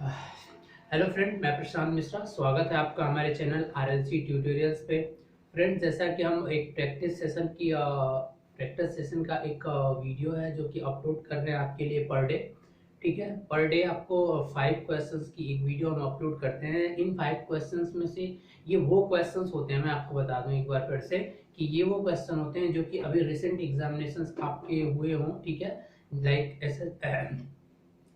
Hello friend, मैं प्रशांत मिश्रा। स्वागत है आपका हमारे चैनल आरएलसी ट्यूटोरियल्स पे। फ्रेंड, जैसा कि हम एक प्रैक्टिस सेशन का एक वीडियो है जो कि अपलोड कर रहे हैं आपके लिए पर डे। ठीक है, पर डे आपको 5 क्वेश्चंस की एक वीडियो हम अपलोड करते हैं। इन 5 क्वेश्चंस में से ये वो क्वेश्चंस होते हैं, मैं आपको बता दूं एक बार फिर से कि ये वो क्वेश्चन होते हैं जो कि अभी रिसेंट एग्जामिनेशंस आपके हुए हों। ठीक है, लाइक ऐसे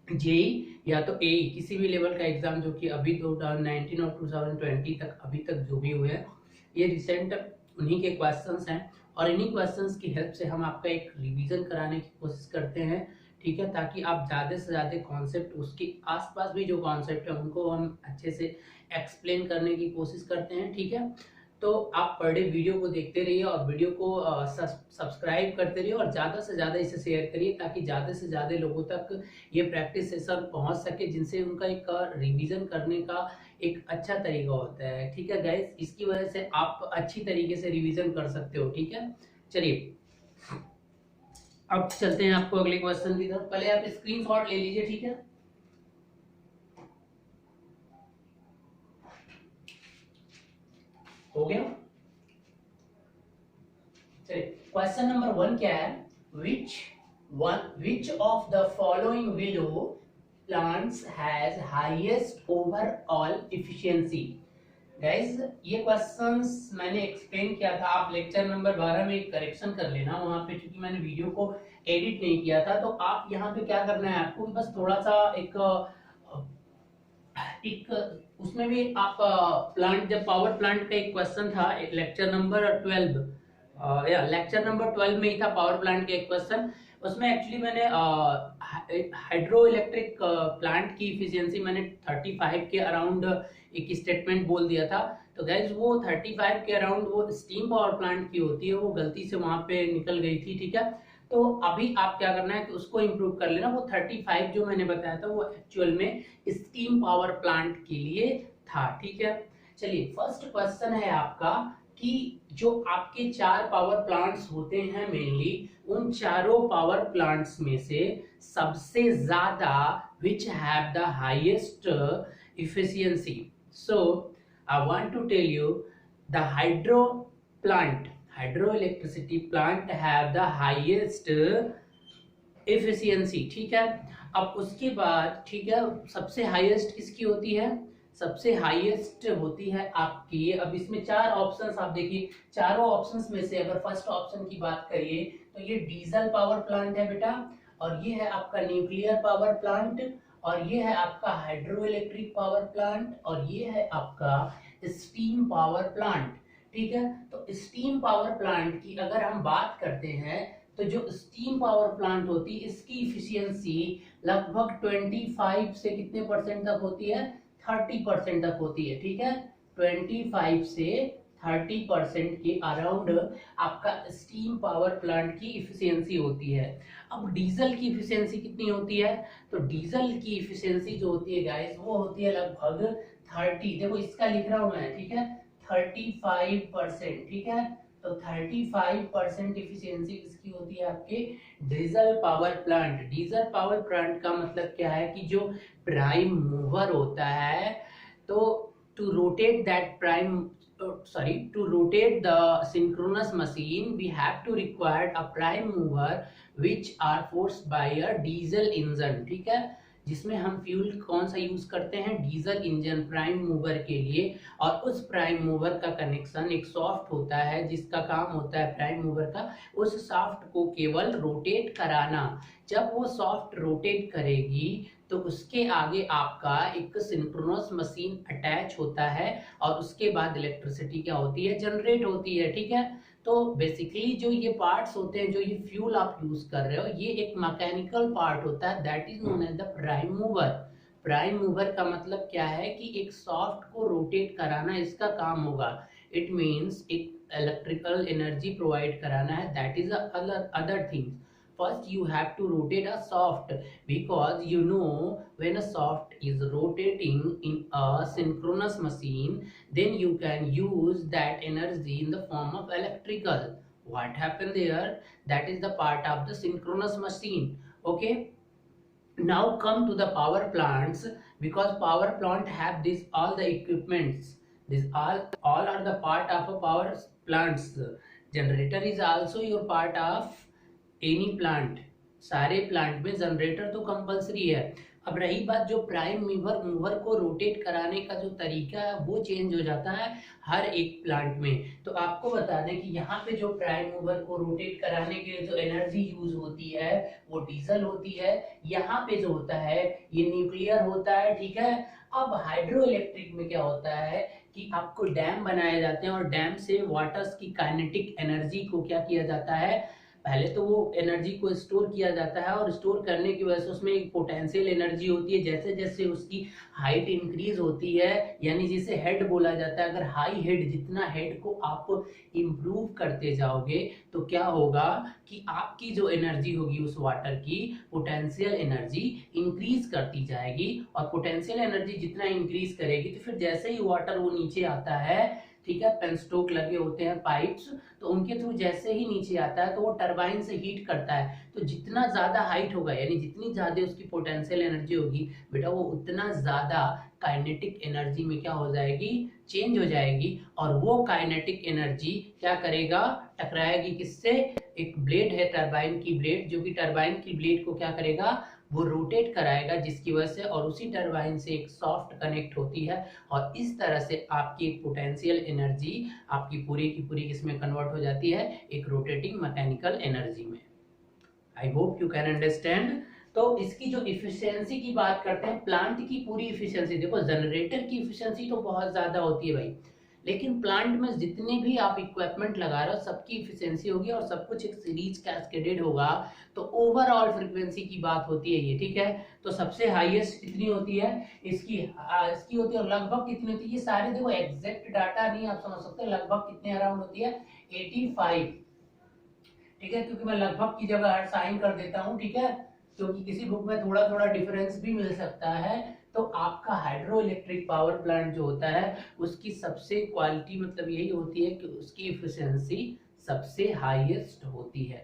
जेई या तो ए किसी भी लेवल का एग्जाम जो कि अभी 2019 और 2020 तक अभी तक जो भी हुए हैं, ये रिसेंट उन्हीं के क्वेश्चंस हैं। और इन्हीं क्वेश्चंस की हेल्प से हम आपका एक रिवीजन कराने की कोशिश करते हैं। ठीक है, ताकि आप ज़्यादा से ज़्यादा कॉन्सेप्ट, उसके आसपास भी जो कॉन्सेप्ट है उनको हम अच्छे से एक्सप्लेन करने की कोशिश करते हैं। ठीक है, तो आप पर डे वीडियो को देखते रहिए और वीडियो को सब्सक्राइब करते रहिए और ज़्यादा से ज़्यादा इसे शेयर करिए ताकि ज़्यादा से ज़्यादा लोगों तक ये प्रैक्टिस सेशन पहुंच सके, जिनसे उनका एक रिवीजन करने का एक अच्छा तरीका होता है। ठीक है गाइस, इसकी वजह से आप अच्छी तरीके से रिवीजन कर सकते हो। ठीक है, चलिए अब चलते हैं आपको अगले क्वेश्चन की तरफ। पहले आप स्क्रीनशॉट ले लीजिए। ठीक है, हो गया। चलिए, क्वेश्चन नंबर 1 क्या है? विच of the following willow plants has highest overall efficiency? Guys, ये क्वेश्चंस मैंने एक्सप्लेन किया था। आप लेक्चर नंबर 12 में एक करेक्शन कर लेना वहां पे, क्योंकि मैंने वीडियो को एडिट नहीं किया था। तो आप यहाँ पे क्या करना है, आपको बस थोड़ा सा एक एक उसमें भी आप प्लांट, जब पावर प्लांट का एक क्वेश्चन था एक लेक्चर नंबर 12, या लेक्चर नंबर 12 में ही था पावर प्लांट का एक क्वेश्चन। उसमें एक्चुअली मैंने हाइड्रो इलेक्ट्रिक प्लांट की इफिशियंसी मैंने 35 के अराउंड एक स्टेटमेंट बोल दिया था। तो गैस वो 35 के अराउंड वो स्टीम पावर प्लांट की होती है, वो गलती से वहां पे निकल गई थी। ठीक है, तो अभी आप क्या करना है कि उसको इम्प्रूव कर लेना। वो 35 जो मैंने बताया था वो एक्चुअल में स्टीम पावर प्लांट के लिए था। ठीक है, चलिए फर्स्ट क्वेश्चन है आपका कि जो आपके 4 पावर प्लांट्स होते हैं मेनली, उन चारों पावर प्लांट्स में से सबसे ज्यादा विच have the highest efficiency. So I want to tell you the hydroelectricity plant have the highest efficiency. ठीक है, अब उसके बाद ठीक है, सबसे हाईएस्ट किसकी होती है? सबसे हाईएस्ट होती है आपकी, अब इसमें 4 ऑप्शंस आप देखिए, चारों ऑप्शंस में से अगर फर्स्ट ऑप्शन की बात करिए तो ये डीजल पावर प्लांट है बेटा, और ये है आपका न्यूक्लियर पावर प्लांट, और ये है आपका हाइड्रो इलेक्ट्रिक पावर प्लांट, और ये है आपका स्टीम पावर प्लांट। ठीक है, तो स्टीम पावर प्लांट की अगर हम बात करते हैं तो जो स्टीम पावर प्लांट होती है इसकी इफिशियंसी लगभग 25 से कितने परसेंट तक होती है? 30% तक होती है। ठीक है, 25 से 30% के अराउंड आपका स्टीम पावर प्लांट की इफिशियंसी होती है। अब डीजल की इफिशियंसी कितनी होती है? तो डीजल की इफिशियंसी जो होती है गाइस, वो होती है लगभग 30, देखो इसका लिख रहा हूं मैं। ठीक है, 35%। ठीक है, तो 35% इफिशियंसी किसकी होती है? आपके diesel power plant. Diesel power plant का मतलब क्या है कि जो प्राइम मूवर होता है, तो to rotate that to rotate the synchronous machine we have to require a prime mover which are forced by a diesel engine. ठीक है, जिसमें हम फ्यूल कौन सा यूज करते हैं? डीजल इंजन प्राइम मूवर के लिए। और उस प्राइम मूवर का कनेक्शन एक सॉफ्ट होता है, जिसका काम होता है प्राइम मूवर का उस सॉफ्ट को केवल रोटेट कराना। जब वो सॉफ्ट रोटेट करेगी तो उसके आगे आपका एक सिंक्रोनस मशीन अटैच होता है, और उसके बाद इलेक्ट्रिसिटी क्या होती है? जनरेट होती है। ठीक है, तो बेसिकली जो ये पार्ट्स होते हैं, जो ये फ्यूल आप यूज कर रहे हो, ये एक मैकेनिकल पार्ट होता है, that is known as the prime mover. Prime mover का मतलब क्या है कि एक सॉफ्ट को रोटेट कराना इसका काम होगा। इट मींस एक इलेक्ट्रिकल एनर्जी प्रोवाइड कराना है, that is other thing. First you have to rotate a soft, because you know when a soft is rotating in a synchronous machine, then you can use that energy in the form of electrical. What happened there? That is the part of the synchronous machine. Okay, Now come to the power plants, because power plant have this all the equipments. This all are the part of a power plants. Generator is also your part of any plant. सारे plant में generator तो compulsory है। अब रही बात जो prime mover mover को rotate कराने का जो तरीका है वो चेंज हो जाता है हर एक प्लांट में। तो आपको बता दें कि यहाँ पे जो प्राइम मूवर को रोटेट कराने के लिए जो एनर्जी यूज होती है वो डीजल होती है। यहाँ पे जो होता है ये न्यूक्लियर होता है, ठीक है। अब हाइड्रो इलेक्ट्रिक में क्या होता है कि आपको डैम बनाए जाते हैं और डैम से वाटर्स की काइनेटिक एनर्जी को क्या किया जाता है, पहले तो वो एनर्जी को स्टोर किया जाता है और स्टोर करने की वजह से उसमें एक पोटेंशियल एनर्जी होती है। जैसे जैसे उसकी हाइट इंक्रीज होती है, यानी जिसे हेड बोला जाता है, अगर हाई हेड जितना हेड को आप इम्प्रूव करते जाओगे तो क्या होगा कि आपकी जो एनर्जी होगी उस वाटर की पोटेंशियल एनर्जी इंक्रीज करती जाएगी। और पोटेंशियल एनर्जी जितना इंक्रीज करेगी तो फिर जैसे ही वाटर वो नीचे आता है, ठीक है, पेनस्टोक लगे होते हैं पाइप्स, तो उनके थ्रू जैसे ही नीचे आता है तो वो टरबाइन से हीट करता है। तो जितना ज्यादा हाइट होगा यानी जितनी ज्यादा उसकी पोटेंशियल एनर्जी होगी बेटा वो उतना ज्यादा काइनेटिक एनर्जी में क्या हो जाएगी, चेंज हो जाएगी। और वो काइनेटिक एनर्जी क्या करेगा, टकराएगी किससे, एक ब्लेड है टरबाइन की ब्लेड, जो कि टरबाइन की ब्लेड को क्या करेगा, वो रोटेट कराएगा, जिसकी वजह से और उसी टरबाइन से एक सॉफ्ट कनेक्ट होती है और इस तरह से आपकी एक पोटेंशियल एनर्जी आपकी पूरी की पूरी किसमें कन्वर्ट हो जाती है, एक रोटेटिंग मैकेनिकल एनर्जी में। I hope you can understand. तो इसकी जो इफिशियंसी की बात करते हैं, प्लांट की पूरी इफिशियंसी, देखो जनरेटर की इफिशियंसी तो बहुत ज्यादा होती है भाई, लेकिन प्लांट में जितने भी आप इक्विपमेंट लगा रहे हो सबकी इफिशियंसी होगी और सब कुछ एक सीरीज कैस्केडेड होगा, तो ओवरऑल फ्रीक्वेंसी की बात होती है ये, ठीक है। तो सबसे हाईएस्ट कितनी होती है इसकी होती है, और लगभग कितनी होती है, ये सारे देखो एग्जैक्ट डाटा नहीं आप समझ सकते, लगभग कितने अराउंड होती है 85, ठीक है, क्योंकि मैं लगभग की जगह साइन कर देता हूँ, ठीक है, क्योंकि किसी बुक में थोड़ा थोड़ा डिफरेंस भी मिल सकता है। तो आपका हाइड्रो इलेक्ट्रिक पावर प्लांट जो होता है उसकी सबसे क्वालिटी मतलब यही होती है कि उसकी इफिशियंसी सबसे हाईएस्ट होती है।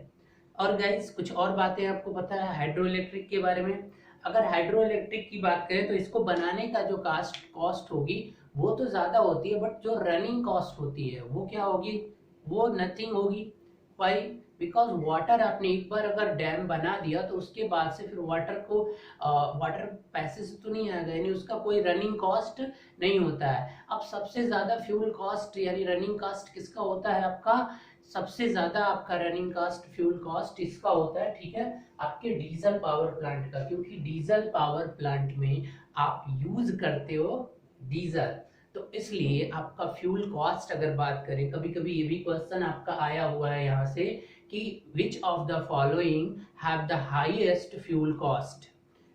और गाइस कुछ और बातें आपको पता है हाइड्रो इलेक्ट्रिक के बारे में। अगर हाइड्रो इलेक्ट्रिक की बात करें तो इसको बनाने का जो कॉस्ट होगी वो तो ज्यादा होती है, बट जो रनिंग कॉस्ट होती है वो क्या होगी, वो नथिंग होगी। वाई, बिकॉज वाटर आपने एक बार अगर डैम बना दिया तो उसके बाद से फिर वाटर पैसे से तो नहीं आएगा, यानी उसका कोई रनिंग कॉस्ट नहीं होता है। अब सबसे ज्यादा फ्यूल कॉस्ट यानी रनिंग कॉस्ट किसका होता है, आपका सबसे ज्यादा आपका रनिंग कॉस्ट फ्यूल कॉस्ट इसका होता है, ठीक है, आपके डीजल पावर प्लांट का, क्योंकि डीजल पावर प्लांट में आप यूज करते हो डीजल, तो इसलिए आपका फ्यूल कॉस्ट अगर बात करें, कभी कभी ये भी क्वेश्चन आपका आया हुआ है यहाँ से कि which of the following have the highest fuel cost,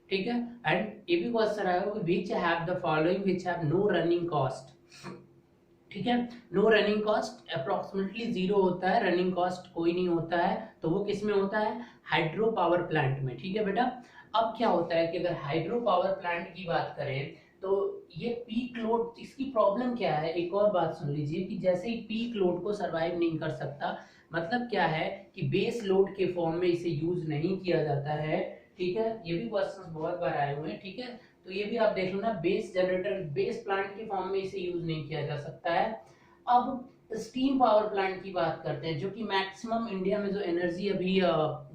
ठीक है, एंड ये भी क्वेश्चन आया होगा which have the following which have no running cost, ठीक है। No running cost approximately zero होता है, रनिंग कॉस्ट कोई नहीं होता है, तो वो किस में होता है, हाइड्रो पावर प्लांट में, ठीक है बेटा। अब क्या होता है कि अगर हाइड्रो पावर प्लांट की बात करें तो ये पीक लोड, इसकी प्रॉब्लम क्या है, एक और बात सुन लीजिए कि जैसे ही पीक लोड को सरवाइव नहीं कर सकता, मतलब क्या है कि बेस लोड के फॉर्म में इसे यूज नहीं किया जाता है, ठीक है, ये भी क्वेश्चन बहुत बार आए हुए हैं, ठीक है। तो ये भी आप देख लो ना, बेस जनरेटर बेस प्लांट के फॉर्म में इसे यूज नहीं किया जा सकता है। अब स्टीम पावर प्लांट की बात करते हैं, जो कि मैक्सिमम इंडिया में जो एनर्जी अभी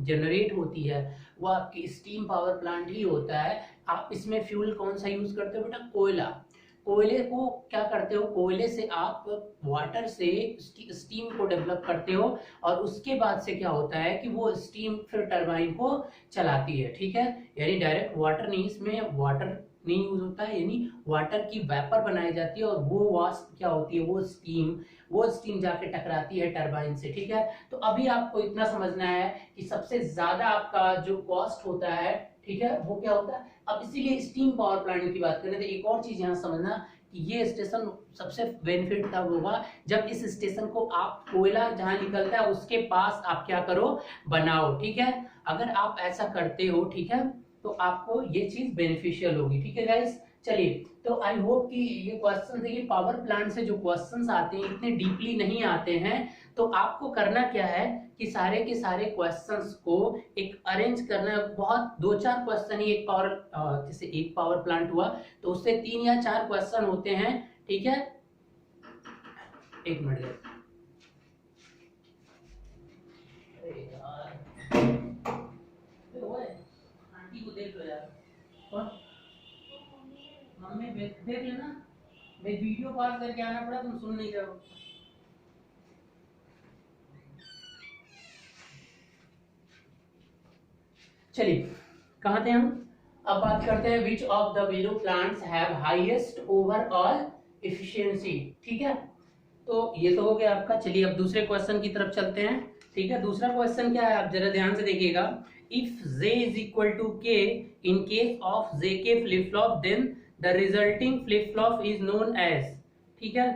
जनरेट होती है वो आपकी स्टीम पावर प्लांट ही होता है। आप इसमें फ्यूल कौन सा यूज करते हो बेटा, कोयला। कोयले को क्या करते हो, कोयले से आप वाटर से स्टीम को डेवलप करते हो और उसके बाद से क्या होता है कि वो स्टीम फिर टरबाइन को चलाती है, ठीक है, यानी डायरेक्ट वाटर नहीं, इसमें वाटर नहीं यूज होता है, यानी वाटर की वेपर बनाई जाती है और वो वाष्प क्या होती है, वो स्टीम जाके टकराती है टरबाइन से, ठीक है। तो अभी आपको इतना समझना है कि सबसे ज्यादा आपका जो कॉस्ट होता है, ठीक है, वो क्या होता है। अब इसीलिए स्टीम पावर प्लांट की बात करें तो एक और चीज यहाँ समझना कि ये स्टेशन सबसे बेनिफिट तब होगा जब इस स्टेशन को आप कोयला जहां निकलता है उसके पास आप क्या करो, बनाओ, ठीक है। अगर आप ऐसा करते हो, ठीक है, तो आपको ये चीज बेनिफिशियल होगी, ठीक है गाइस। चलिए, तो आई होप कि ये क्वेश्चन, देखिए पावर प्लांट से जो क्वेश्चंस आते हैं इतने डीपली नहीं आते हैं, तो आपको करना क्या है कि सारे के सारे क्वेश्चंस को एक अरेंज करना है। बहुत 2-4 क्वेश्चन ही एक पावर, जैसे एक पावर प्लांट हुआ तो उससे 3 या 4 क्वेश्चन होते हैं, ठीक है। एक मिनट, अरे यार, ओए आंटी को देख लो यार, और मम्मी देख लेना, मैं वीडियो कॉल करके आना पड़ा, तुम सुन नहीं रहे हो। चलिए, कहाँ थे हम? अब बात करते हैं विच of the below plants have highest overall efficiency, ठीक है। तो ये तो हो गया आपका। चलिए अब दूसरे क्वेश्चन की तरफ चलते हैं, ठीक है। दूसरा क्वेश्चन क्या है, आप जरा ध्यान से देखिएगा। If z is equal to k in case of jk flip flop then the resulting flip flop is known as, ठीक है।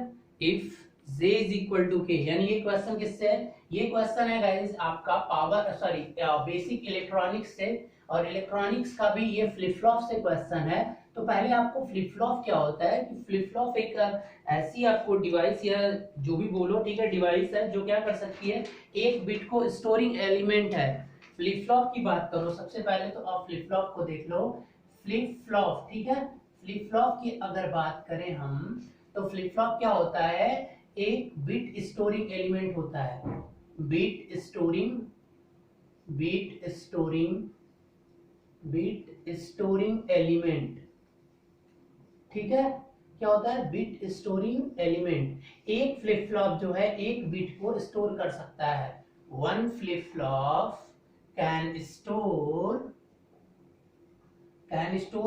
If z is equal to k, यानी ये क्वेश्चन किससे है? ये क्वेश्चन है गाइस आपका पावर, सॉरी बेसिक इलेक्ट्रॉनिक्स से, और इलेक्ट्रॉनिक्स का भी ये फ्लिप फ्लॉप से क्वेश्चन है। तो पहले आपको फ्लिप फ्लॉप क्या होता है, कि फ्लिप फ्लॉप एक ऐसी आपको डिवाइस या जो भी बोलो, ठीक है, डिवाइस है जो क्या कर सकती है, एक बिट को स्टोरिंग एलिमेंट है। फ्लिप फ्लॉप की बात करो सबसे पहले तो आप फ्लिप फ्लॉप को देख लो। फ्लिप फ्लॉप, ठीक है, फ्लिप फ्लॉप की अगर बात करें हम, तो फ्लिप फ्लॉप क्या होता है, एक बिट स्टोरिंग एलिमेंट होता है। Bit storing, bit storing, bit storing element, ठीक है। क्या होता है, बिट स्टोरिंग एलिमेंट। एक फ्लिप फ्लॉप जो है एक बिट को स्टोर कर सकता है। One flip flop can store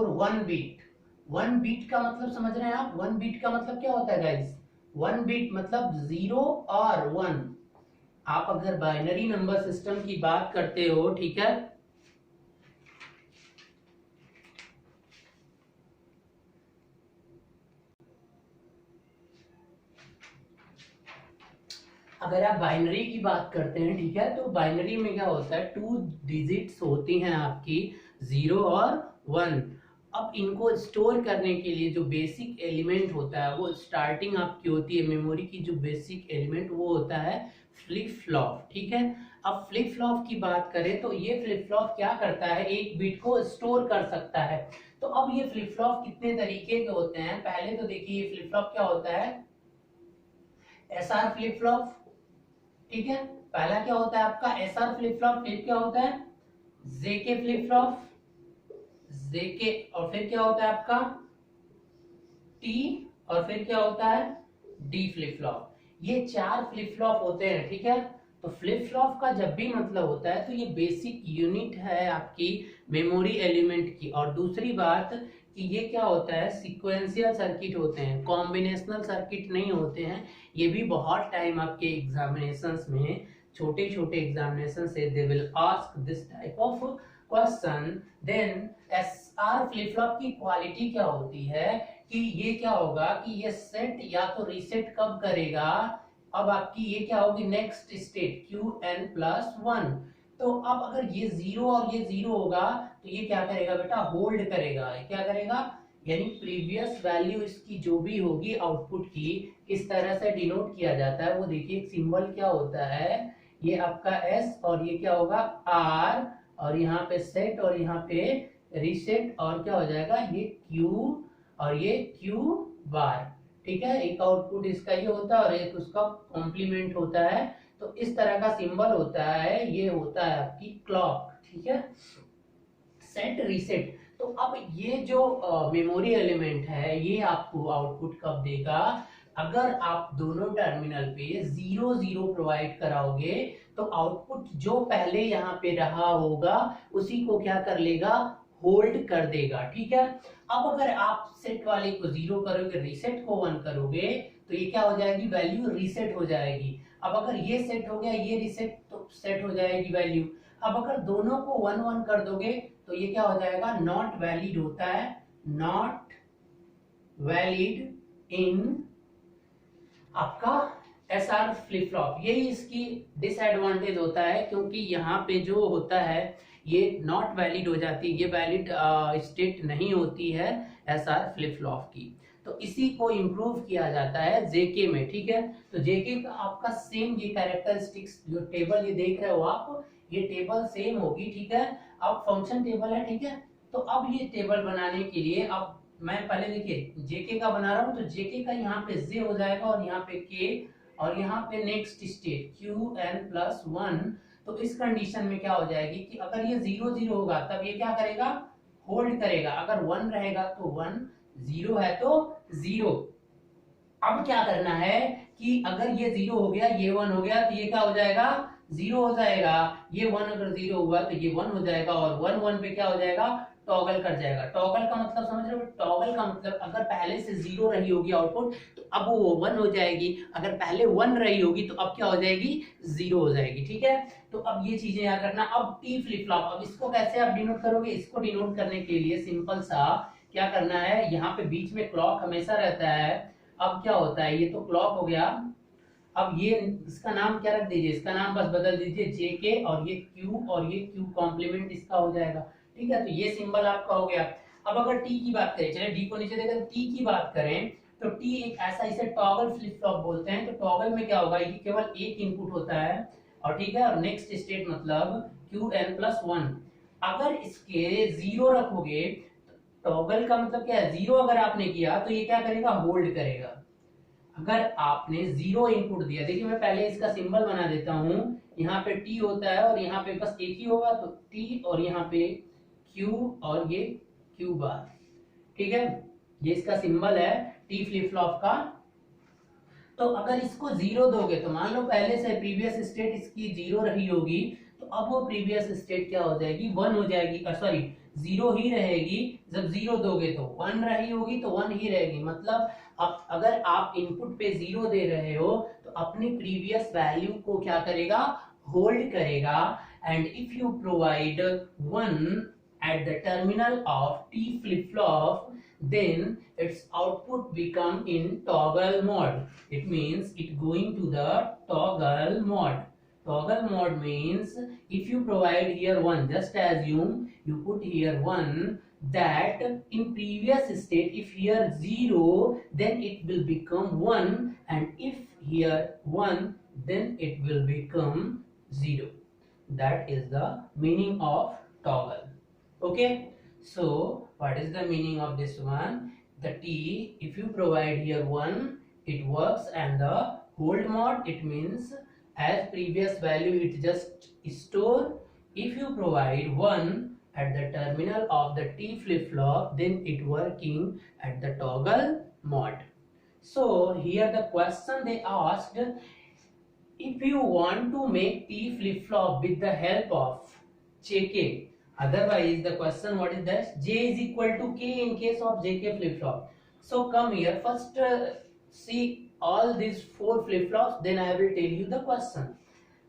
one bit. One bit का मतलब समझ रहे हैं आप? वन बिट का मतलब क्या होता है गाइस? वन बिट मतलब 0 और 1। आप अगर बाइनरी नंबर सिस्टम की बात करते हो, ठीक है, अगर आप बाइनरी की बात करते हैं, ठीक है, तो बाइनरी में क्या होता है, 2 डिजिट्स होती हैं आपकी, 0 और 1। अब इनको स्टोर करने के लिए जो बेसिक एलिमेंट होता है, वो स्टार्टिंग आपकी होती है मेमोरी की, जो बेसिक एलिमेंट वो होता है फ्लिप फ्लॉप, ठीक है। अब फ्लिप फ्लॉप की बात करें तो ये फ्लिप फ्लॉप क्या करता है, एक बिट को स्टोर कर सकता है। तो अब ये फ्लिप फ्लॉप कितने तरीके के होते हैं, पहले तो देखिए ये फ्लिप फ्लॉप क्या होता है, एसआर फ्लिप फ्लॉप, ठीक है। पहला क्या होता है आपका एसआर फ्लिप फ्लॉप, फिर क्या होता है जेके फ्लिप फ्लॉप, जेके, और फिर क्या होता है आपका टी, और फिर क्या होता है डी फ्लिप फ्लॉप। ये 4 फ्लिप फ्लॉप होते हैं, ठीक है। तो फ्लिप फ्लॉप का जब भी मतलब होता है तो ये बेसिक यूनिट है आपकी मेमोरी एलिमेंट की। और दूसरी बात कि ये क्या होता है, सीक्वेंशियल सर्किट होते हैं, कॉम्बिनेशनल सर्किट नहीं होते हैं। ये भी बहुत टाइम आपके एग्जामिनेशंस में, छोटे छोटे एग्जामिनेशन से they will ask this type of question. Then SR flip flop की क्वालिटी क्या होती है, कि ये क्या होगा कि ये सेट या तो रीसेट कब करेगा, अब आपकी ये क्या होगी नेक्स्ट स्टेट Qn+1। तो अब अगर ये 0 और ये 0 होगा तो ये क्या करेगा बेटा, होल्ड करेगा। क्या करेगा, यानी प्रीवियस वैल्यू इसकी जो भी होगी आउटपुट की, किस तरह से डिनोट किया जाता है वो देखिए, एक सिंबल क्या होता है, ये आपका S और ये क्या होगा R, और यहाँ पे सेट और यहाँ पे रीसेट, और क्या हो जाएगा ये Q और ये Q बार, ठीक है। एक आउटपुट इसका ये होता है और एक उसका कॉम्प्लीमेंट होता है। तो इस तरह का सिंबल होता है, ये होता है आपकी क्लॉक, ठीक है, सेट रीसेट। तो अब ये जो मेमोरी एलिमेंट है ये आपको आउटपुट कब देगा, अगर आप दोनों टर्मिनल पे 0 0 प्रोवाइड कराओगे तो आउटपुट जो पहले यहाँ पे रहा होगा उसी को क्या कर लेगा, होल्ड कर देगा, ठीक है। अब अगर आप सेट वाले को 0 करोगे, रीसेट को 1 करोगे, तो ये क्या हो जाएगी, वैल्यू रीसेट हो जाएगी। अब अगर ये सेट हो गया, ये रीसेट, तो सेट हो जाएगी वैल्यू। अब अगर दोनों को 1 1 कर दोगे तो ये क्या हो जाएगा, नॉट वैलिड होता है, नॉट वैलिड इन आपका एसआर फ्लिप फ्लॉप। यही इसकी डिसएडवांटेज होता है, क्योंकि यहाँ पे जो होता है ये नॉट वैलिड हो जाती है, ये वैलिड स्टेट नहीं होती है एसआर फ्लिप फ्लॉप की। तो इसी को इम्प्रूव किया जाता है जेके में, ठीक है। तो जेके का आपका सेम ये कैरेक्टरिस्टिक्स जो टेबल ये देख रहे हो आप, ये टेबल सेम होगी, ठीक है। अब फंक्शन टेबल है, ठीक है। तो अब ये टेबल बनाने के लिए अब मैं पहले देखिए जेके का बना रहा हूँ, तो जेके का यहाँ पे जे हो जाएगा और यहाँ पे के और यहाँ पे next state Q n plus one. तो इस कंडीशन में क्या हो जाएगी कि अगर ये 0 0 होगा तब ये क्या करेगा, होल्ड करेगा, अगर 1 रहेगा तो 1, 0 है तो 0। अब क्या करना है कि अगर ये 0 हो गया, ये 1 हो गया, तो ये क्या हो जाएगा, 0 हो जाएगा। ये 1 अगर 0 हुआ तो ये 1 हो जाएगा और 1 1 पे क्या हो जाएगा, टॉगल कर जाएगा। टॉगल का मतलब समझ रहे हो, टॉगल का मतलब अगर पहले से 0 रही होगी आउटपुट तो अब वो 1 हो जाएगी, अगर पहले 1 रही होगी तो अब क्या हो जाएगी, 0 हो जाएगी, ठीक है। तो अब ये चीजें याद रखना। अब टी फ्लिप फ्लॉप, अब इसको कैसे आप डिनोट करोगे, इसको डिनोट करने के लिए सिंपल सा क्या करना है, यहाँ पे बीच में क्लॉक हमेशा रहता है। अब क्या होता है, ये तो क्लॉक हो गया, अब ये इसका नाम क्या रख दीजिए, इसका नाम बस बदल दीजिए जेके और ये क्यू और ये क्यू कॉम्प्लीमेंट इसका हो जाएगा, ठीक है। तो ये सिंबल आपका हो गया। अब अगर टी की बात करें, चलिए डी को नीचे देकर टी की बात करें, तो टी एक ऐसा, इसे टॉगल फ्लिप फ्लॉप बोलते हैं। तो टॉगल में क्या होगा, ये केवल एक इनपुट होता है और ठीक है, और नेक्स्ट स्टेट मतलब क्यू एन प्लस वन। अगर इसके 0 रखोगे, टॉगल का मतलब क्या है, 0 अगर आपने किया तो ये क्या करेगा, होल्ड करेगा। अगर आपने 0 इनपुट दिया, देखिए मैं पहले इसका सिंबल बना देता हूं, यहाँ पे टी होता है और यहाँ पे बस एक ही होगा, तो टी और यहाँ पे क्यू और ये क्यू बार, ठीक है। ये इसका सिंबल है टी फ्लिप फ्लॉप का। तो अगर इसको 0 दोगे, तो मान लो पहले से प्रीवियस स्टेट इसकी 0 रही होगी, तो अब वो प्रीवियस स्टेट क्या हो जाएगी, 1 हो जाएगी, सॉरी 0 ही रहेगी। जब 0 दोगे तो 1 रही होगी, तो 1 ही रहेगी। मतलब अब अगर आप इनपुट पे 0 दे रहे हो तो अपनी प्रीवियस वैल्यू को क्या करेगा, होल्ड करेगा। And if you provide 1 at the terminal of T flip-flop, then its output become in toggle mode. It means it going to the toggle mode. Toggle mode means if you provide here 1, just assume you put here 1, that in previous state if here 0, then it will become 1, and if here 1, then it will become 0. That is the meaning of toggle. Okay, so what is the meaning of this one, the T, if you provide here 1, it works, and the hold mode, it means as previous value it just store. If you provide 1 at the terminal of the T flip flop, then it working at the toggle mode. So here the question they asked, if you want to make T flip flop with the help of JK, otherwise the question what is that, J is equal to K in case of JK flip flop. So come here first, see all these 4 flip flops, then I will tell you the question.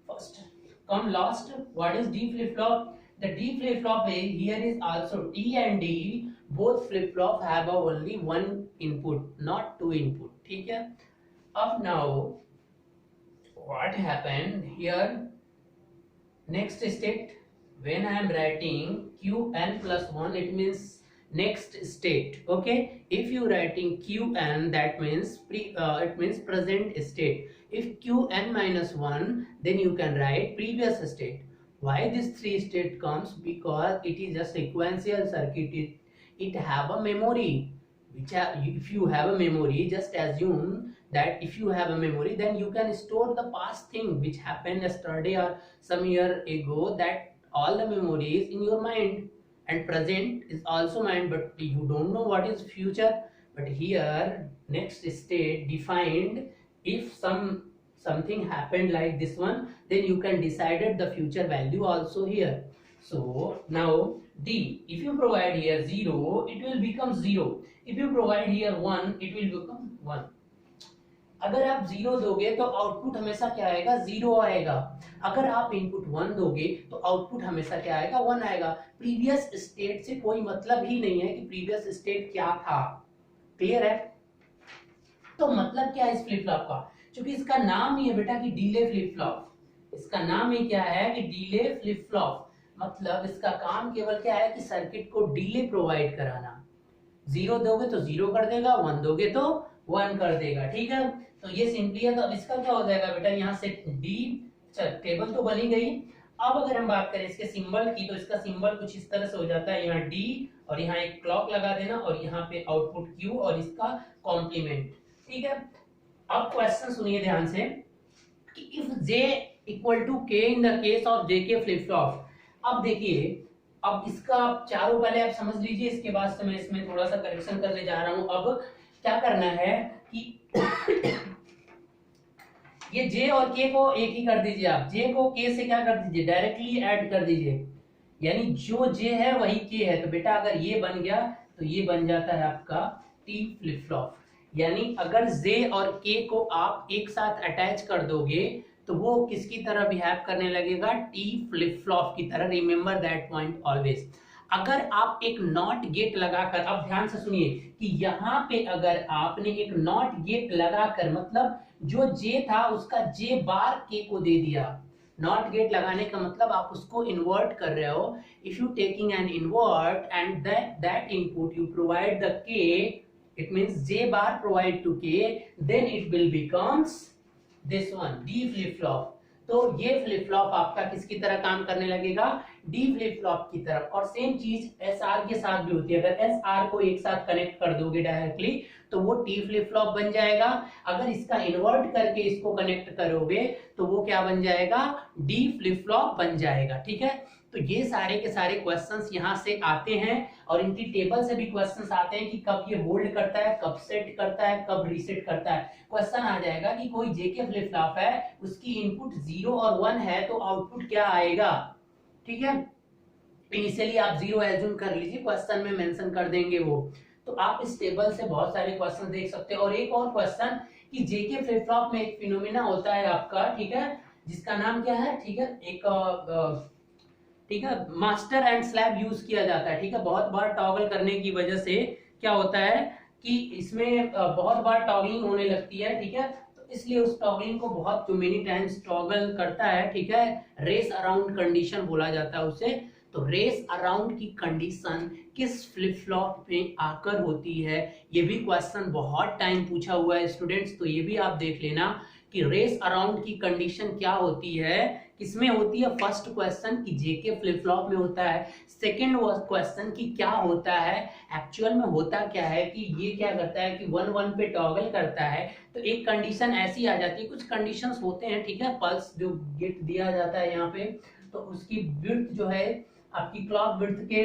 First come last, what is D flip flop, the D flip flop is, here is also T and D, both flip flop have only 1 input, not 2 input, ठीक है। अब now what happened here, next state, when I am writing qn plus 1, it means next state, okay। if you writing qn, that means it means present state. If qn minus 1, then you can write previous state. Why this 3 state comes, because it is a sequential circuit, it have a memory, which if you have a memory, just assume that if you have a memory, then you can store the past thing which happened yesterday or some year ago, that all the memory is in your mind, and present is also mind, but you don't know what is future. But here next state defined, if something happened like this one, then you can decided the future value also here. So now D, if you provide here 0, it will become 0. If you provide here 1, it will become 1. अगर आप 0 दोगे तो output हमेशा क्या आएगा, 0 आएगा। अगर आप इनपुट 1 दोगे तो आउटपुट हमेशा क्या आएगा, 1 आएगा। प्रीवियस स्टेट से कोई मतलब ही नहीं है कि प्रीवियस स्टेट क्या था, क्लियर है। तो मतलब क्या है इस फ्लिप फ्लॉप का, क्योंकि इसका नाम ही है बेटा कि डीले फ्लिप फ्लॉप, इसका नाम ही क्या है कि डीले फ्लिप फ्लॉप। मतलब इसका काम केवल क्या है कि सर्किट को डिले प्रोवाइड कराना। 0 दोगे तो 0 कर देगा, 1 दोगे तो 1 कर देगा, ठीक है। तो ये सिंपली है। तो अब इसका क्या हो जाएगा बेटा, यहाँ से डी, चल टेबल तो बनी गई। अब अगर हम बात करें इसके सिंबल की, तो इसका सिंबल कुछ इस तरह से हो जाता है, यहाँ डी और यहाँ एक क्लॉक लगा देना और यहाँ पे आउटपुट क्यू और इसका कॉम्प्लीमेंट, ठीक है। अब क्वेश्चन सुनिए ध्यान से कि इफ जे इक्वल टू के इन द केस ऑफ जे के फ्लिप फ्लॉप। अब देखिए, अब इसका चारों पहले आप समझ लीजिए, इसके बाद से मैं इसमें थोड़ा सा करेक्शन करने जा रहा हूं। अब क्या करना है कि ये जे और के को एक ही कर दीजिए, आप जे को के से क्या कर दीजिए, डायरेक्टली ऐड कर दीजिए, यानी जो जे है वही के है। तो बेटा अगर ये बन गया तो ये बन जाता है आपका टी फ्लिप फ्लॉप। यानी अगर जे और के को आप एक साथ अटैच कर दोगे तो वो किसकी तरह बिहेव करने लगेगा, टी फ्लिप फ्लॉप की तरह। Remember that point always. अगर आप एक नॉट गेट लगाकर, अब ध्यान से सुनिए कि यहाँ पे अगर आपने एक नॉट गेट लगाकर, मतलब जो जे था उसका जे बार के को दे दिया। नॉट गेट लगाने का मतलब आप उसको इन्वर्ट कर रहे हो। If you taking an invert and that input you provide the के, it means j bar provide to k, then it will becomes this one d flip flop। तो ये फ्लिप फ्लॉप आपका किसकी तरह काम करने लगेगा, डी फ्लिप फ्लॉप की तरफ। और सेम चीज एस आर के साथ भी होती है। अगर एस आर को एक साथ कनेक्ट कर दोगे डायरेक्टली तो वो टी फ्लिप फ्लॉप बन जाएगा। अगर इसका इन्वर्ट करके इसको कनेक्ट करोगे तो वो क्या बन जाएगा, डी फ्लिप फ्लॉप बन जाएगा, ठीक है। तो ये सारे के सारे क्वेश्चंस यहाँ से आते हैं और इनकी टेबल से भी क्वेश्चंस आते हैं कि कब ये होल्ड करता है, कब सेट करता है, कब रीसेट करता है। क्वेश्चन आ जाएगा कि कोई जेके फ्लिप फ्लॉप है, उसकी इनपुट 0 और 1 है तो आउटपुट क्या आएगा, ठीक है। इनिशियली आप 0 एज्यूम कर लीजिए, क्वेश्चन में मेंशन कर देंगे वो। तो आप इस टेबल से बहुत सारे क्वेश्चन देख सकते हैं। और एक और क्वेश्चन कि जेके फ्लिप फ्लॉप में एक फिनोमिना होता है आपका, ठीक है, जिसका नाम क्या है, ठीक है, एक ठीक है, मास्टर एंड स्लैब यूज किया जाता है, ठीक है। बहुत बार टॉगल करने की वजह से क्या होता है कि इसमें बहुत बार टॉगलिंग होने लगती है, ठीक है। तो इसलिए उस टॉगलिंग को बहुत जो मेनी टाइम्स टॉगल करता है, ठीक है, रेस अराउंड कंडीशन बोला जाता है उसे। तो रेस अराउंड की कंडीशन किस फ्लिप फ्लॉप में आकर होती है, ये भी क्वेश्चन बहुत टाइम पूछा हुआ है स्टूडेंट्स। तो ये भी आप देख लेना कि रेस अराउंड की कंडीशन क्या होती है, किसमें होती है। फर्स्ट क्वेश्चन की जेके फ्लिप फ्लॉप में होता है। सेकंड क्वेश्चन की क्या होता है, एक्चुअल में होता क्या है कि ये क्या करता है कि 1-1 पे टॉगल करता है। तो एक कंडीशन ऐसी आ जाती है, कुछ कंडीशंस होते हैं, ठीक है। पल्स जो गेट दिया जाता है यहाँ पे, तो उसकी विड्थ जो है आपकी क्लॉक विड्थ के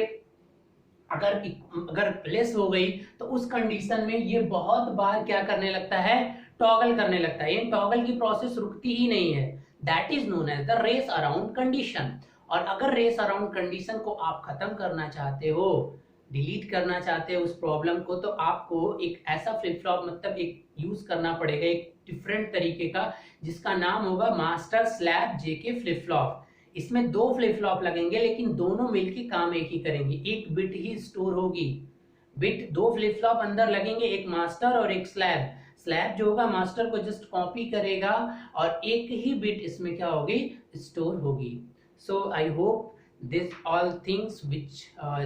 अगर लेस हो गई तो उस कंडीशन में ये बहुत बार क्या करने लगता है, टॉगल करने लगता है। ये टॉगल की प्रोसेस रुकती ही नहीं है। That is known as the race around condition. और अगर रेस अराउंड कंडीशन को आप खत्म करना चाहते हो, डिलीट करना चाहते हो उस प्रॉब्लम को, तो आपको एक ऐसा फ्लिप फ्लॉप मतलब एक यूज करना पड़ेगा, एक डिफरेंट तरीके का, जिसका नाम होगा master slab JK flip flop. इसमें 2 फ्लिप फ्लॉप लगेंगे लेकिन दोनों मिलके काम एक ही करेंगे, एक बिट ही स्टोर होगी। बिट 2 फ्लिप फ्लॉप अंदर लगेंगे, एक मास्टर और एक स्लैब। स्लैब जो होगा मास्टर को जस्ट कॉपी करेगा और एक ही बिट इसमें क्या होगी, स्टोर होगी। So I hope this all things which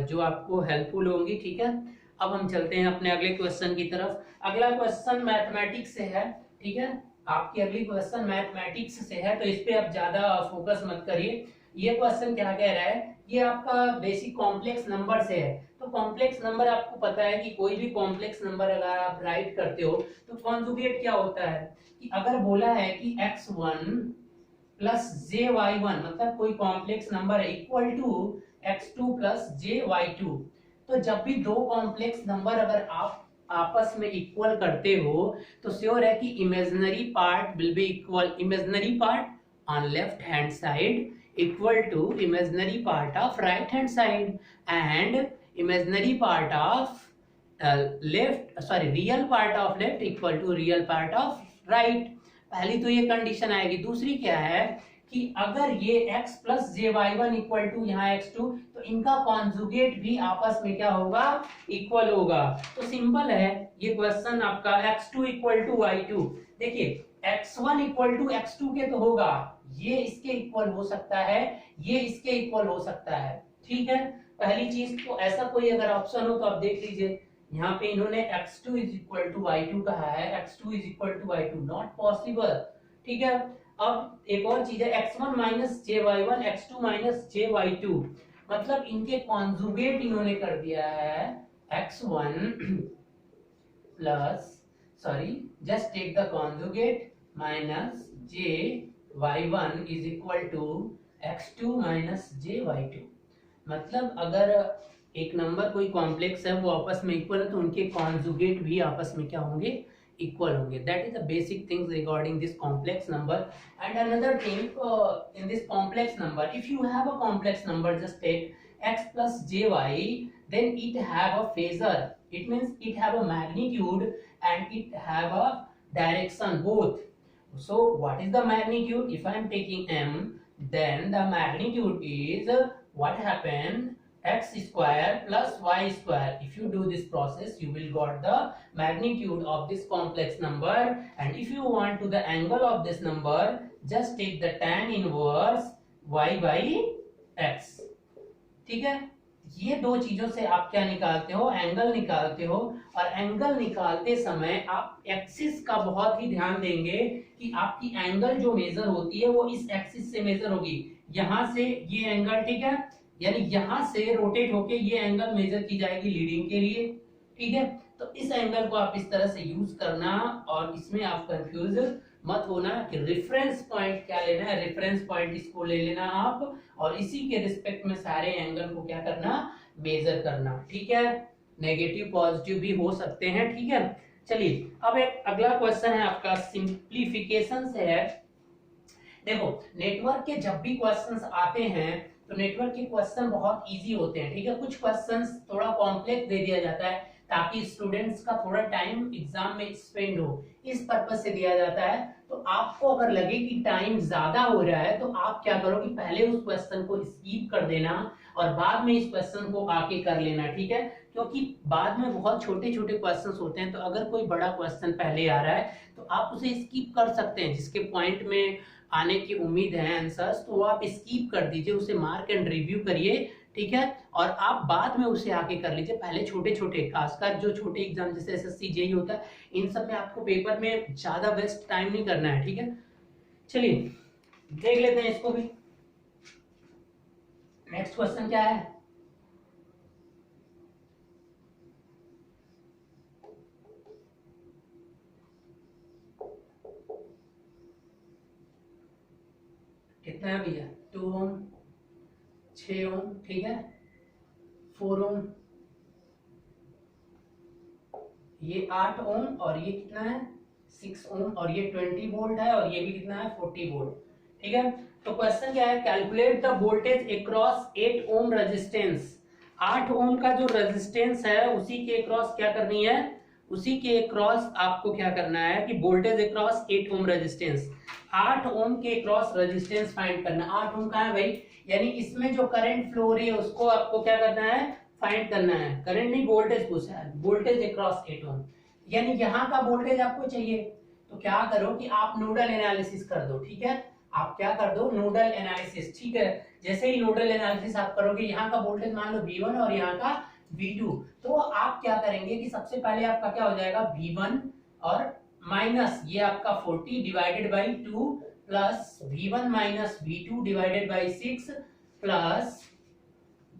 जो आपको हेल्पफुल होंगी, ठीक है। अब हम चलते हैं अपने अगले क्वेश्चन की तरफ। अगला क्वेश्चन मैथमेटिक्स से है, ठीक है। आपकी अगली क्वेश्चन मैथमेटिक्स से है, तो इस पे आप ज्यादा फोकस मत करिए। ये क्वेश्चन क्या कह रहा है, ये आपका बेसिक कॉम्प्लेक्स नंबर से है। तो कॉम्प्लेक्स नंबर आपको पता है कि कोई भी कॉम्प्लेक्स नंबर अगर आप राइट करते हो तो कॉन्जुगेट क्या होता है कि अगर बोला है कि x1 प्लस jy1 मतलब कोई कॉम्प्लेक्स नंबर है equal to x2 plus jy2, तो जब भी 2 कॉम्प्लेक्स नंबर अगर आप आपस में इक्वल करते हो तो श्योर है कि imaginary part will be equal, imaginary part on left hand side equal to imaginary part of right hand side and imaginary part of real part of left equal to real part of right। पहली तो ये condition आएगी। दूसरी क्या है कि अगर ये x plus jy1 equal to यहाँ x2, तो इनका कॉन्जुगेट भी आपस में क्या होगा, इक्वल होगा। तो सिंपल है ये क्वेश्चन आपका x2 इक्वल टू y2। देखिए x1 इक्वल टू x2 के तो होगा, ये इसके इक्वल हो सकता है, ये इसके इक्वल हो सकता है। ठीक है, पहली चीज तो ऐसा कोई अगर ऑप्शन हो तो आप देख लीजिए, यहाँ पे इन्होंने x2 is equal to y2 कहा है, x2 is equal to y2, not possible. ठीक है, अब एक और चीज है x1 minus j y one, x2 minus j y two, मतलब इनके कॉन्जुगेट इन्होंने कर दिया है x1 plus, sorry, just take the conjugate minus j y1 is equal to x2 minus j y2। मतलब अगर एक नंबर कोई कॉम्प्लेक्स है वो आपस में इक्वल है तो उनके कॉन्जुगेट भी आपस में क्या होंगे, इक्वल होंगे। That is the basic things regarding this complex number. And another thing in this complex number, if you have a complex number just take x plus jy, then it have a phasor, it means it have a magnitude and it have a direction both. So what is the magnitude? If I am taking m, then the magnitude is what happened, x square plus y square. If you do this process you will got the magnitude of this complex number, and if you want to the angle of this number, just take the tan inverse y by x। ठीक है, ये दो चीजों से आप क्या निकालते हो, एंगल निकालते हो। और एंगल निकालते समय आप एक्सिस का बहुत ही ध्यान देंगे कि आपकी एंगल जो मेजर होती है वो इस एक्सिस से मेजर होगी, यहां से ये एंगल, ठीक है, यानी यहां से रोटेट होके ये एंगल मेजर की जाएगी लीडिंग के लिए। ठीक है, तो इस एंगल को आप इस तरह से यूज करना, और इसमें आप कंफ्यूज मत होना कि रेफरेंस पॉइंट क्या लेना है, रेफरेंस पॉइंट इसको ले लेना आप, और इसी के रिस्पेक्ट में सारे एंगल को क्या करना, मेजर करना। ठीक है, नेगेटिव पॉजिटिव भी हो सकते हैं। ठीक है, चलिए अब एक अगला क्वेश्चन है आपका, सिंप्लीफिकेशन से है। देखो, नेटवर्क के जब भी क्वेश्चंस आते हैं तो नेटवर्क के क्वेश्चन बहुत इजी होते हैं। ठीक है, कुछ क्वेश्चंस थोड़ा कॉम्प्लेक्स दे दिया जाता है ताकि स्टूडेंट्स का थोड़ा टाइम एग्जाम में स्पेंड हो, इस पर्पज से दिया जाता है। तो आपको अगर लगे कि टाइम ज्यादा हो रहा है तो आप क्या करो कि पहले उस क्वेश्चन को स्किप कर देना और बाद में इस क्वेश्चन को आके कर लेना। ठीक है, क्योंकि बाद में बहुत छोटे छोटे क्वेश्चंस होते हैं, तो अगर कोई बड़ा क्वेश्चन पहले आ रहा है तो आप उसे स्किप कर सकते हैं, जिसके पॉइंट में आने की उम्मीद है आंसर्स, तो वो आप स्किप कर दीजिए, उसे मार्क एंड रिव्यू करिए। ठीक है, और आप बाद में उसे आके कर लीजिए। पहले छोटे छोटे, खासकर जो छोटे एग्जाम जैसे एसएससी जेईई होता है, इन सब में आपको पेपर में ज्यादा वेस्ट टाइम नहीं करना है। ठीक है, चलिए देख लेते हैं इसको भी। नेक्स्ट क्वेश्चन क्या है, कितना है भैया, 2 ओम, 6 ओम, ठीक है, 4 ओम, ये 8 ओम, और ये कितना है 6 ओम, और ये 20 वोल्ट है, और ये भी कितना है 40 वोल्ट। ठीक है, तो क्वेश्चन क्या है, calculate the voltage across 8 ohm resistance. 8 ओम का जो रेजिस्टेंस है उसी के अक्रॉस क्या करनी है, उसी के अक्रॉस आपको क्या करना है कि वोल्टेज अक्रॉस 8 ओम रेजिस्टेंस, 8 ओम के अक्रॉस रेजिस्टेंस फाइंड करना। 8 ओम कहाँ है भाई, यानी इसमें जो करंट फ्लो हो रही है उसको आपको क्या करना है, फाइंड करना है। करंट नहीं, वोल्टेज पूछा है, वोल्टेज अक्रॉस 8 ओम, यानी यहाँ का वोल्टेज आपको चाहिए। तो क्या करो कि आप नोडल एनालिसिस कर दो। ठीक है, आप क्या कर दो, नोडल एनालिसिस। ठीक है, जैसे ही नोडल एनालिसिस आप करोगे, यहाँ का वोल्टेज मान लो V1 और यहाँ का V2, तो आप क्या करेंगे कि सबसे पहले आपका क्या हो जाएगा, V1 और माइनस ये आपका 40 divided by 2 plus V1 minus V2 divided by 6 plus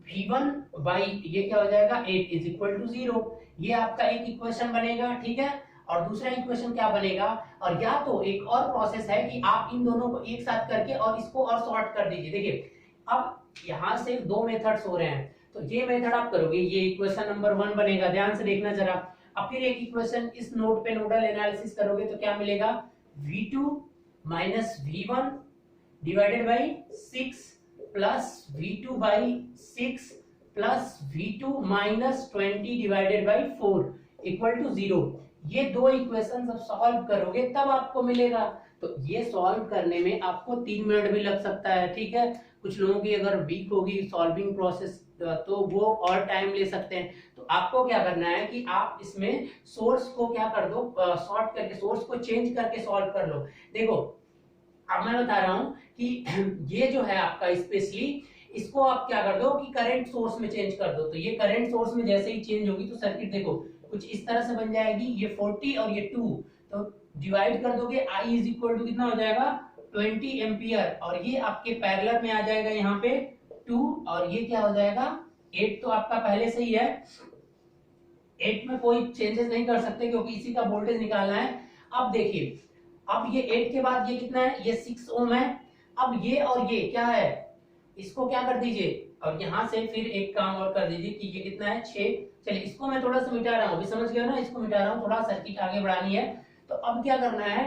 V1 by ये क्या हो जाएगा 8 इज इक्वल टू 0। ये आपका एक इक्वेशन बनेगा। ठीक है, और दूसरा इक्वेशन क्या बनेगा, और या तो एक और प्रोसेस है कि आप इन दोनों को एक साथ करके और इसको और सॉर्ट कर दीजिए। देखिए, अब यहां से दो मेथड्स हो रहे हैं, तो ये मेथड आप करोगे, ये इक्वेशन नंबर 1 बनेगा, ध्यान से देखना जरा। अब फिर एक इक्वेशन इस नोड पे नोडल एनालिसिस करोगे तो क्या मिलेगा, V2 minus V1 divided by 6 plus V2 by 6 plus V2 minus 20 divided by 4 equal to 0। ये दो इक्वेशन जब सॉल्व करोगे तब आपको मिलेगा। तो ये सॉल्व करने में आपको 3 मिनट भी लग सकता है। ठीक है, कुछ लोगों की अगर वीक होगी सॉल्विंग प्रोसेस तो वो और टाइम ले सकते हैं। तो आपको क्या करना है कि आप इसमें सोर्स को क्या कर दो, सॉर्ट करके सोर्स को चेंज करके सॉल्व कर लो। देखो, अब मैं बता रहा हूं कि ये जो है आपका स्पेशली इसको आप क्या कर दो कि करंट सोर्स में चेंज कर दो। तो ये करंट सोर्स में जैसे ही चेंज होगी तो सर्किट देखो कुछ इस तरह से बन जाएगी, ये 40 और ये 2, तो डिवाइड कर दोगे, आई इज इक्वल टू कितना हो जाएगा 20 एम्पियर, और ये आपके पैरेलल में आ जाएगा यहाँ पे 2, और ये क्या हो जाएगा 8, तो आपका पहले से ही है 8 में कोई चेंजेस नहीं कर सकते क्योंकि इसी का वोल्टेज निकालना है। अब देखिए, अब ये 8 के बाद ये कितना है, ये 6 ओम है। अब ये और ये क्या है, इसको क्या कर दीजिए, और यहां से फिर एक काम और कर दीजिए कि ये कितना है 6। चलिए इसको मैं थोड़ा सा मिटा रहा हूं, अभी समझ गया ना, इसको मिटा रहा हूं, थोड़ा सर्किट आगे बढ़ानी है। तो अब क्या करना है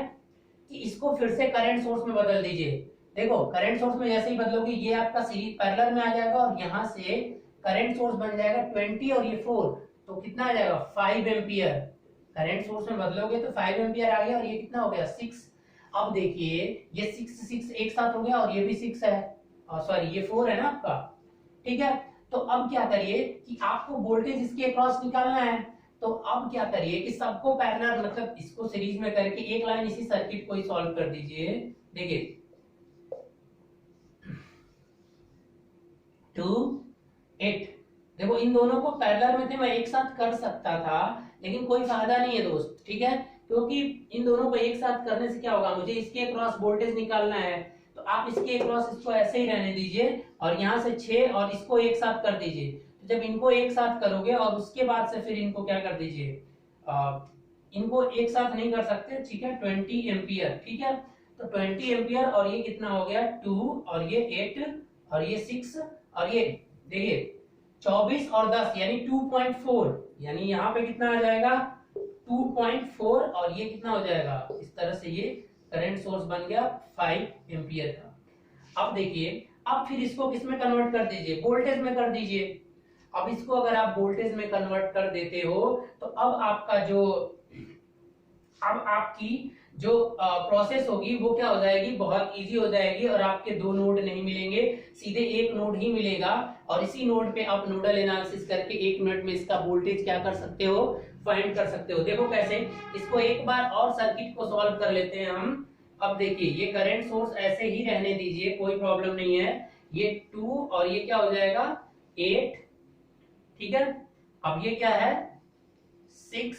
कि इसको फिर से करंट सोर्स में बदल दीजिए। देखो करंट सोर्स में जैसे ही बदलोगे ये आपका सीरीज पैरेलल में आ जाएगा, और यहां से करंट सोर्स बन जाएगा 20 और ये 4, तो कितना आ जाएगा 5 एम्पियर। करंट सोर्स में बदलोगे तो 5 एम्पियर आ गया, और ये कितना हो गया 6। अब देखिए ये 6 एक साथ हो गया, और ये भी 6 है, सॉरी ये 4 है ना आपका, ठीक है। तो अब क्या करिए कि आपको वोल्टेज इसके अक्रॉस निकालना है। तो अब क्या करिए कि सबको पैरेलल मतलब इसको सीरीज में करके एक लाइन इसी सर्किट को ही सॉल्व कर दीजिए। देखिए 2 8, देखो इन दोनों को पैरेलल में थे, मैं एक साथ कर सकता था लेकिन कोई फायदा नहीं है दोस्त, ठीक है, क्योंकि इन दोनों को एक साथ करने से क्या होगा, मुझे इसके अक्रॉस वोल्टेज निकालना है। तो आप इसके अक्रॉस इसको ऐसे ही रहने दीजिए, और यहाँ से 6 और इसको एक साथ कर दीजिए। तो जब इनको एक साथ करोगे और उसके बाद से फिर इनको क्या कर दीजिए, इनको एक साथ नहीं कर सकते, ठीक है, 20 एम्पियर, ठीक है। तो 20 एम्पियर, और ये कितना हो गया 2, और ये 8, और ये 6, और ये देखिए 24 और 10 यानी 2.4, यानी यहाँ पे कितना आ जाएगा 2.4, और ये कितना हो जाएगा, इस तरह से ये करंट सोर्स बन गया 5 एम्पियर का। अब देखिए, अब फिर इसको किस में कन्वर्ट कर दीजिए, वोल्टेज में कर दीजिए। अब इसको अगर आप वोल्टेज में कन्वर्ट कर देते हो तो अब आपका जो, अब आपकी जो प्रोसेस होगी वो क्या हो जाएगी, बहुत इजी हो जाएगी, और आपके दो नोड नहीं मिलेंगे, सीधे एक नोड ही मिलेगा, और इसी नोड पे आप नोडल एनालिसिस करके 1 मिनट में इसका वोल्टेज क्या कर सकते हो, फाइंड कर सकते हो। देखो कैसे, इसको एक बार और सर्किट को सॉल्व कर लेते हैं हम। अब देखिए ये करंट सोर्स ऐसे ही रहने दीजिए, कोई प्रॉब्लम नहीं है, ये 2 और ये क्या हो जाएगा 8, ठीक है। अब ये क्या है 6,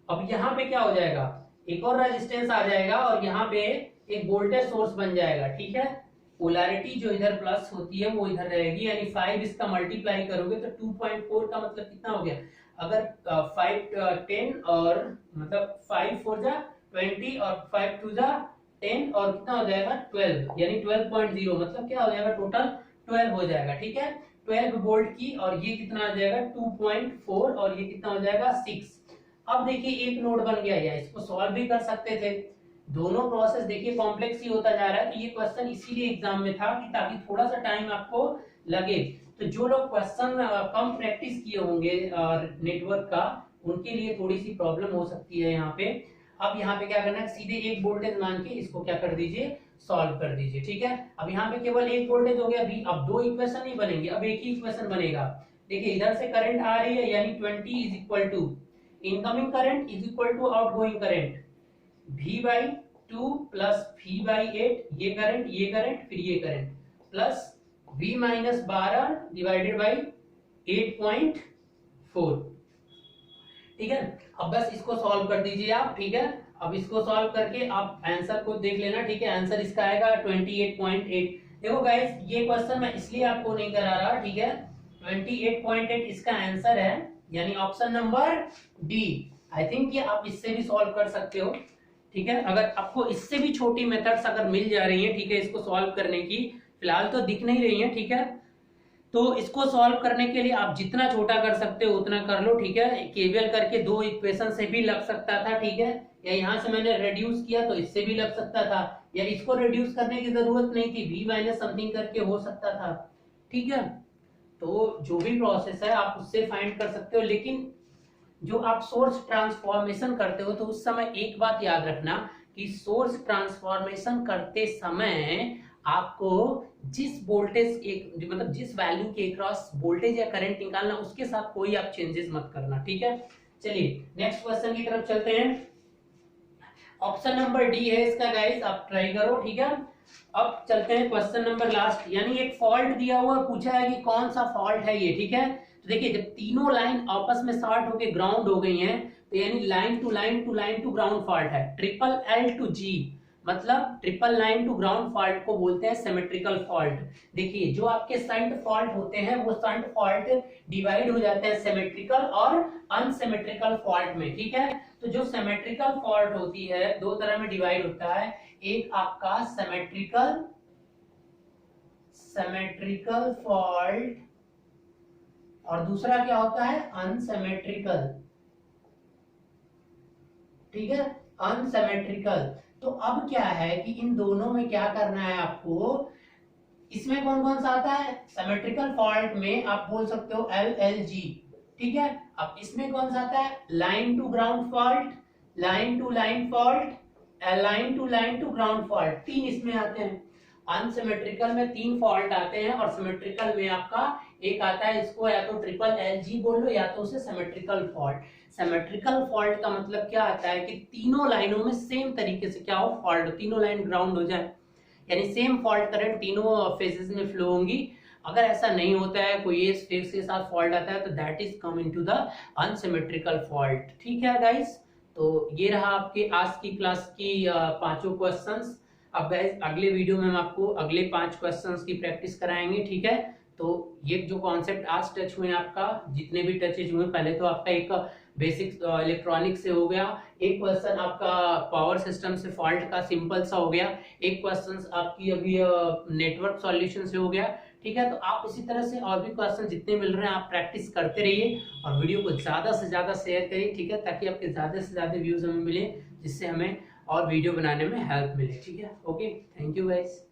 अब यहाँ पे क्या हो जाएगा, एक और रेजिस्टेंस आ जाएगा, और यहाँ पे एक वोल्टेज सोर्स बन जाएगा, ठीक है। पोलैरिटी जो इधर प्लस होती है वो इधर रहेगी, यानी 5 इसका मल्टीप्लाई करोगे तो 2.4 का मतलब कितना हो गया, अगर 5 10 और मतलब 5 4 जा 20 और 5 2 जा 10 और कितना हो जाएगा 12, यानी 12.0, मतलब क्या हो जाएगा टोटल 12 हो जाएगा, ठीक है। 12 वोल्ट की, और ये कितना आ जाएगा 2.4, और ये कितना हो जाएगा 6। अब देखिए एक नोड बन गया, या इसको सॉल्व भी कर सकते थे। दोनों प्रोसेस देखिए कॉम्प्लेक्स ही होता जा रहा है, तो ये क्वेश्चन इसीलिए एग्जाम में था कि ताकि थोड़ा सा टाइम आपको लगे। तो जो लोग क्वेश्चन कम प्रैक्टिस किए होंगे नेटवर्क का, उनके लिए थोड़ी सी प्रॉब्लम हो सकती है यहाँ पे। अब यहाँ पे क्या करना है, सीधे एक वोल्टेज मान के इसको क्या कर दीजिए, सॉल्व कर दीजिए, ठीक है। अब यहाँ पे केवल एक वोल्टेज हो गया, अभी अब दो इक्वेशन नहीं बनेंगे, अब एक ही इक्वेशन बनेगा। देखिए इधर से करंट आ रही है, यानी 20 is equal to incoming current is equal to outgoing current, V/2 plus V/8, ये करंट फिर ये current, plus V-12 divided by 8.4, ठीक है। अब बस इसको सॉल्व कर दीजिए आप, ठीक है। अब इसको सॉल्व करके आप आंसर को देख लेना, ठीक है। आंसर इसका आएगा 28.8। देखो गाइस ये क्वेश्चन मैं इसलिए आपको नहीं करा रहा, ठीक है, 28.8 इसका आंसर है, यानी option number D. I think ये आप इससे भी सॉल्व कर सकते हो, ठीक है। अगर आपको इससे भी छोटी मेथड्स अगर मिल जा रही है, ठीक है, इसको सॉल्व करने की, फिलहाल तो दिख नहीं रही है, ठीक है, तो इसको सॉल्व करने के लिए आप जितना छोटा कर सकते हो उतना कर लो, ठीक है। केवीएल करके दो इक्वेशन से भी लग सकता था, ठीक है, या यहाँ से मैंने रेड्यूस किया तो इससे भी लग सकता था, या इसको रेड्यूस करने की जरूरत नहीं थी, V माइनस समथिंग करके हो सकता था, ठीक है। तो जो भी प्रोसेस है आप उससे फाइंड कर सकते हो, लेकिन जो आप सोर्स ट्रांसफॉर्मेशन करते हो तो उस समय एक बात याद रखना कि सोर्स ट्रांसफॉर्मेशन करते समय आपको जिस वोल्टेज एक मतलब जिस वैल्यू के अक्रॉस वोल्टेज या करंट निकालना, उसके साथ कोई आप चेंजेस मत करना, ठीक है। चलिए नेक्स्ट क्वेश्चन की तरफ चलते हैं। ऑप्शन नंबर डी है इसका गाइस, आप ट्राई करो, ठीक है। अब चलते हैं क्वेश्चन नंबर लास्ट, यानी एक फॉल्ट दिया हुआ पूछा है कि कौन सा फॉल्ट है ये, ठीक है। तो देखिए जब तीनों लाइन आपस में शॉर्ट होके ग्राउंड हो गई हैं, तो यानी line to line to line to ground fault है। ट्रिपल एल टू जी मतलब triple line to ground fault को बोलते हैं सिमेट्रिकल फॉल्ट। देखिए जो आपके शंट फॉल्ट होते हैं वो शंट फॉल्ट डिवाइड हो जाते हैं सिमेट्रिकल और अनसिमेट्रिकल फॉल्ट में, ठीक है। तो जो सिमेट्रिकल फॉल्ट होती है दो तरह में डिवाइड होता है, एक आपका सिमेट्रिकल फॉल्ट और दूसरा क्या होता है अनसिमेट्रिकल, ठीक है, अनसिमेट्रिकल। तो अब क्या है कि इन दोनों में क्या करना है आपको, इसमें कौन कौन सा आता है, सिमेट्रिकल फॉल्ट में आप बोल सकते हो एल एल जी, ठीक है। अब इसमें कौन सा आता है, line to ground fault, line to line fault, line to line to ground fault, तीन इसमें आते हैं। अनसिमेट्रिकल में तीन फॉल्ट आते हैं और सिमेट्रिकल में आपका एक आता है, इसको या तो ट्रिपल एल जी बोल लो या तो उसे सिमेट्रिकल फॉल्ट। सिमेट्रिकल फॉल्ट का मतलब क्या आता है कि तीनों लाइनों में सेम तरीके से क्या हो, फॉल्ट, तीनों लाइन ग्राउंड हो जाए, यानी सेम फॉल्ट करंट तीनों फेजेस में फ्लो होंगी। अगर ऐसा नहीं होता है, कोई एक फेज के साथ फॉल्ट आता है, तो that is come into the unsymmetrical fault, ठीक है गाइस। तो ये रहा आपके आज की क्लास की पांचों क्वेश्चंस। अब गाइस अगले वीडियो में हम आपको अगले 5 क्वेश्चंस की प्रैक्टिस कराएंगे, ठीक है। तो ये जो कॉन्सेप्ट आज टच हुए आपका, जितने भी टचेज हुए, पहले तो आपका एक बेसिक इलेक्ट्रॉनिक से हो गया, एक क्वेश्चन आपका पावर सिस्टम से फॉल्ट का सिंपल सा हो गया, एक क्वेश्चन आपकी अभी नेटवर्क सॉल्यूशन से हो गया, ठीक है। तो आप इसी तरह से और भी क्वेश्चन जितने मिल रहे हैं आप प्रैक्टिस करते रहिए और वीडियो को ज्यादा से ज्यादा शेयर करिए, ठीक है, ताकि आपके ज्यादा से ज्यादा व्यूज हमें मिले, जिससे हमें और वीडियो बनाने में हेल्प मिले, ठीक है। Okay, thank you guys.